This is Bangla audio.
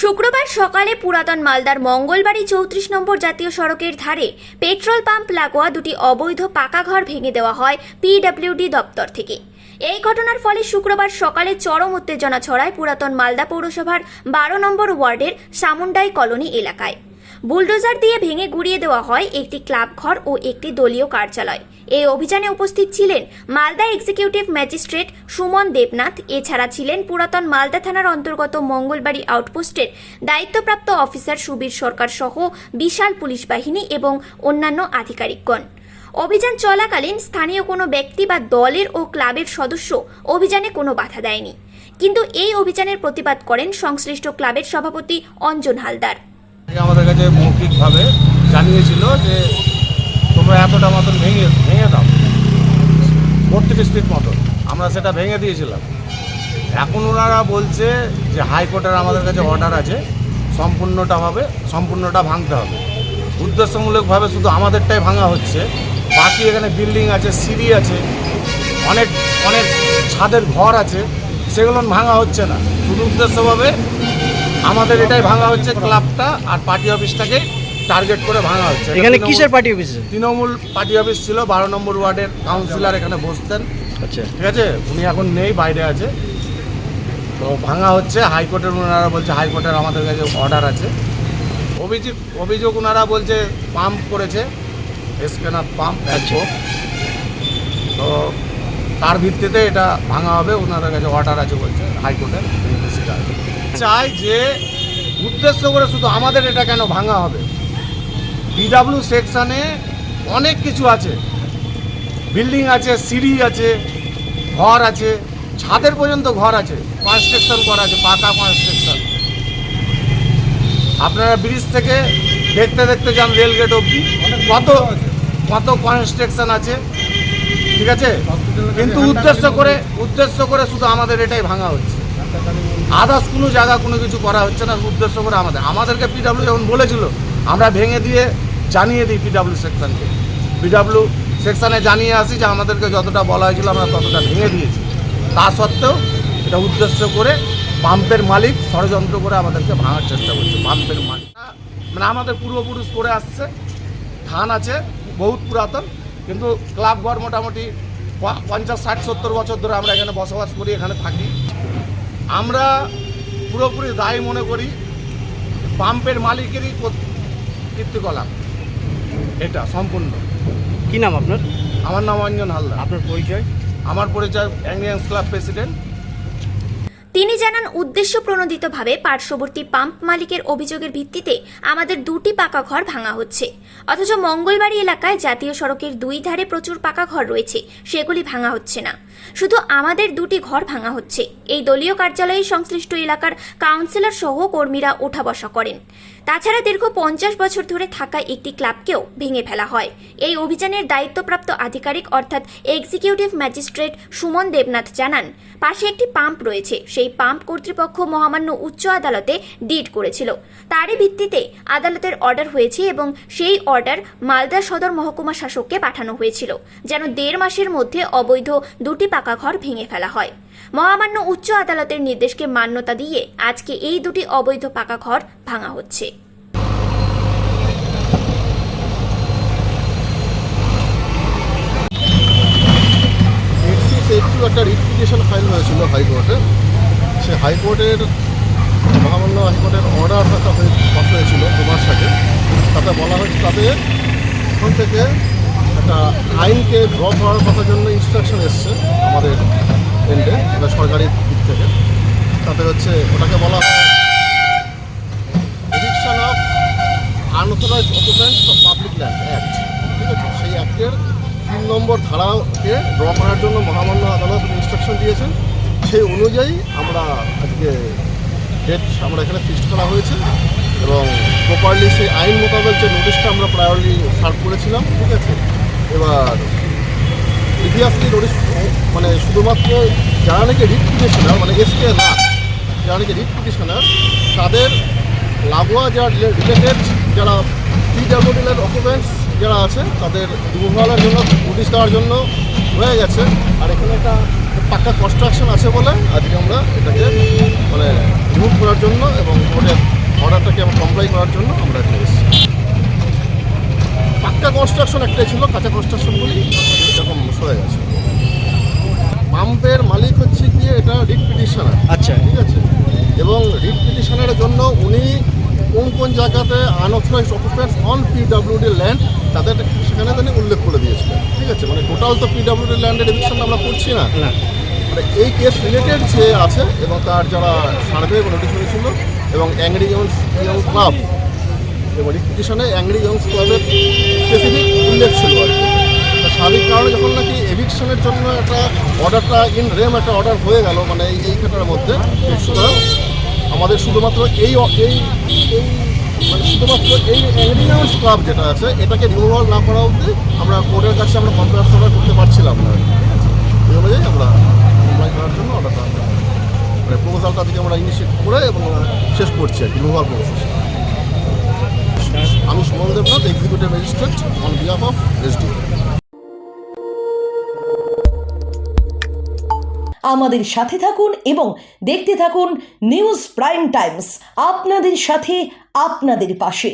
শুক্রবার সকালে পুরাতন মালদার মঙ্গলবাড়ি 34 নম্বর জাতীয় সড়কের ধারে পেট্রোল পাম্প লাগোয়া দুটি অবৈধ পাকা ঘর ভেঙে দেওয়া হয় পিডব্লিউডি দপ্তর থেকে। এই ঘটনার ফলে শুক্রবার সকালে চরম উত্তেজনা ছড়ায় পুরাতন মালদা পৌরসভার 12 নম্বর ওয়ার্ডের সামুন্ডাই কলোনি এলাকায়। বুলডোজার দিয়ে ভেঙে গুড়িয়ে দেওয়া হয় একটি ক্লাব ঘর ও একটি দলীয় কার্যালয়। এই অভিযানে উপস্থিত ছিলেন মালদা এক্সিকিউটিভ ম্যাজিস্ট্রেট সুমন দেবনাথ। এছাড়া ছিলেন পুরাতন মালদা থানার অন্তর্গত মঙ্গলবাড়ি আউটপোস্টের দায়িত্বপ্রাপ্ত অফিসার সুবীর সরকার সহ বিশাল পুলিশ বাহিনী এবং অন্যান্য আধিকারিকগণ। অভিযান চলাকালীন স্থানীয় কোনো ব্যক্তি বা দলের ও ক্লাবের সদস্য অভিযানে কোনো বাধা দেয়নি, কিন্তু এই অভিযানের প্রতিবাদ করেন সংশ্লিষ্ট ক্লাবের সভাপতি অঞ্জন হালদার। আমাদের কাছে মৌখিকভাবে জানিয়েছিল যে তোমরা এতটা মতন ভেঙে দাও, 32 ফিট মতন। আমরা সেটা ভেঙে দিয়েছিলাম। এখন ওনারা বলছে যে হাইকোর্টের আমাদের কাছে অর্ডার আছে, সম্পূর্ণটা ভাঙতে হবে। উদ্দেশ্যমূলকভাবে শুধু আমাদেরটাই ভাঙা হচ্ছে, বাকি এখানে বিল্ডিং আছে, সিঁড়ি আছে, অনেক অনেক ছাদের ঘর আছে, সেগুলো ভাঙা হচ্ছে না। শুধু উদ্দেশ্যভাবে আমাদের এটাই ভাঙা হচ্ছে, ক্লাবটা আর পার্টি অফিসটাকে টার্গেট করে ভাঙা হচ্ছে। এখানে কিসের party office? Trinamool party office ছিল। 12 নম্বর ওয়ার্ডের কাউন্সিলর এখানে বসতেন। আচ্ছা, ঠিক আছে, উনি এখন নেই, বাইরে আছে। তো ভাঙা হচ্ছে। হাইকোর্টের ওনারা বলছে হাইকোর্টের আমাদের কাছে অর্ডার আছে। অভিযোগ ওনারা বলছে পাম্প করেছে, এসকেনাথ পাম্প। তো তার ভিত্তিতে এটা ভাঙা হবে, ওনাদের কাছে অর্ডার আছে বলছে হাইকোর্টের। চাই যে উদ্দেশ্য করে শুধু আমাদের এটা কেন ভাঙা হবে? পিডব্লিউ সেকশনে অনেক কিছু আছে, বিল্ডিং আছে, সিঁড়ি আছে, ঘর আছে, ছাদের পর্যন্ত ঘর আছে, কনস্ট্রাকশন করা আছে, পাকা কনস্ট্রাকশন। আপনারা ব্রিজ থেকে দেখতে দেখতে যান রেলগেট অবধি, কত কনস্ট্রাকশন আছে, ঠিক আছে। কিন্তু উদ্দেশ্য করে শুধু আমাদের এটাই ভাঙা হচ্ছে, আদার্স কোনো জায়গা কোনো কিছু করা হচ্ছে না। উদ্দেশ্য করে আমাদেরকে পিডব্লিউ যখন বলেছিল, আমরা ভেঙে দিয়ে জানিয়ে দিই পিডব্লিউ সেকশনকে। পিডব্লিউ সেকশনে জানিয়ে আসি যে আমাদেরকে যতটা বলা হয়েছিল আমরা ততটা ভেঙে দিয়েছি। তা সত্ত্বেও এটা উদ্দেশ্য করে পাম্পের মালিক ষড়যন্ত্র করে আমাদেরকে ভাঙার চেষ্টা করছে। পাম্পের মালিক মানে আমাদের পূর্বপুরুষ করে আসছে, থান আছে বহুত পুরাতন, কিন্তু ক্লাব ঘর মোটামুটি 50, 60, 70 বছর ধরে আমরা এখানে বসবাস করি, এখানে থাকি। আমরা পুরোপুরি দায়ী মনে করি পাম্পের মালিকেরই কীর্তিকলাপ এটা সম্পূর্ণ। কি নাম আপনার? আমার নাম অঞ্জন হালদার। আপনার পরিচয়? আমার পরিচয় অ্যাংলিয়ান্স ক্লাব প্রেসিডেন্ট। তিনি জানান, উদ্দেশ্য প্রণোদিতভাবে পার্শ্ববর্তী পাম্প মালিকের অভিযোগের ভিত্তিতে আমাদের দুটি পাকা ঘর ভাঙা হচ্ছে, অথচ মঙ্গলবাড়ি এলাকায় জাতীয় সড়কের দুই ধারে প্রচুর পাকা ঘর রয়েছে, সেগুলি ভাঙা হচ্ছে না। শুধু আমাদের দুটি ঘর ভাঙা হচ্ছে। এই দলীয় কার্যালয়ে সংশ্লিষ্ট এলাকার কাউন্সিলর সহ কর্মীরা ওঠা বসা করেন। তাছাড়া দীর্ঘ 50 বছর ধরে থাকা একটি ক্লাবকেও ভেঙে ফেলা হয়। এই অভিযানের দায়িত্বপ্রাপ্ত আধিকারিক অর্থাৎ এক্সিকিউটিভ ম্যাজিস্ট্রেট সুমন দেবনাথ জানান, পাশে একটি পাম্প রয়েছে, সেই পাম্প কর্তৃপক্ষ মহামান্য উচ্চ আদালতে ডিড করেছিল। তারই ভিত্তিতে আদালতের অর্ডার হয়েছে এবং সেই অর্ডার মালদা সদর মহকুমা শাসককে পাঠানো হয়েছিল, যেন 1.5 মাসের মধ্যে অবৈধ দুটি পাকা ঘর ভেঙে ফেলা হয়। মহামান্য উচ্চ আদালতের নির্দেশকে মান্যতা দিয়ে আজকে এই দুটি অবৈধ পাকা ঘর ভাঙা হচ্ছে। একটা রিট ফাইল হয়েছিল হাইকোর্টে। সে হাইকোর্টের মহামান্য হাইকোর্টের অর্ডার একটা পাস হয়েছিল 2 মাস আগে। তাতে বলা হয়েছে তাদের এখন থেকে একটা আইনকে ড্র করার কথার জন্য ইনস্ট্রাকশন এসছে আমাদের এন্ডে, এটা সরকারি দিক থেকে। তাতে হচ্ছে ওটাকে বলা হয় eviction of unauthorised occupants of public land act, ঠিক আছে। সেই অ্যাক্টের 3 নম্বর ধারাকে ড্র করার জন্য মহামান্য আদালত ইনস্ট্রাকশন দিয়েছেন। সেই অনুযায়ী আমরা আজকে ডেট আমরা এখানে ফিক্সড করা হয়েছে এবং প্রপারলি সেই আইন মোতাবেক যে নোটিশটা আমরা প্রায়োরলি সার্ভ করেছিলাম, ঠিক আছে। এবার প্রিভিয়াসলি নোটিশ মানে শুধুমাত্র যারা নাকি রিট পিটিশনার, মানে এসকে না, যারা নাকি রিট পিটিশনার, তাদের লাগোয়া যারা রিলেটেড যারা পিডব্লিউডির অকুপেন্টস যারা আছে তাদের রিমুভালের জন্য নোটিশ দেওয়ার জন্য হয়ে গেছে। আর এখানে একটা পাক্কা কনস্ট্রাকশন আছে বলে আজকে আমরা এটাকে মানে রিমুভ করার জন্য এবং কোর্টের অর্ডারটাকে আমরা কমপ্লাই করার জন্য আমরা এখানে এসেছি। পাক্কা কনস্ট্রাকশন একটাই ছিল, কাঁচা কনস্ট্রাকশনগুলি এরকম সরে গেছে। পাম্পের মালিক হচ্ছে গিয়ে এটা রিট পিটিশনার, আচ্ছা। ঠিক আছে, এবং রিট পিটিশনারের জন্য উনি কোন কোন জায়গাতে unauthorised occupants on PWD land তাদের সেখানে তিনি উল্লেখ করে দিয়েছিলেন, ঠিক আছে। মানে টোটাল তো পিডব্লিউডি ল্যান্ডের এভিকশনটা আমরা করছি না, না, মানে এই কেস রিলেটেড যে আছে এবং তার যারা সার্ভে নোটিশ হয়েছিল এবং অ্যাংরি ইয়ং ক্লাব এবং রিট পিটিশনে অ্যাংরি ইয়ং ক্লাবের স্পেসিফিক উল্লেখ ছিল আর কি। তা স্বাভাবিক কারণে যখন নাকি এভিকশনের জন্য একটা অর্ডারটা ইন রেম একটা অর্ডার হয়ে গেল মানে এইখানটার মধ্যে, সুতরাং আমাদের শুধুমাত্র এই মানে শুধুমাত্র এই অ্যাংরিয়ান্স ক্লাব যেটা আছে এটাকে রিমুভাল না করা অবধি আমরা কোর্টের কাছে আমরা কমপ্লেন অর্ডার করতে পারছিলাম না। এই অনুযায়ী আমরা কমপ্লাই করার জন্য অর্ডারটা মানে প্রপোজালটা থেকে আমরা ইনিশিয়েট করে এবং শেষ করছি আর কি রিমুভাল প্রসেস। আমি Suman Debnath, executive magistrate on behalf of SD. আমাদের সাথে থাকুন এবং দেখতে থাকুন নিউজ প্রাইম টাইমস, আপনাদের সাথে আপনাদের পাশে।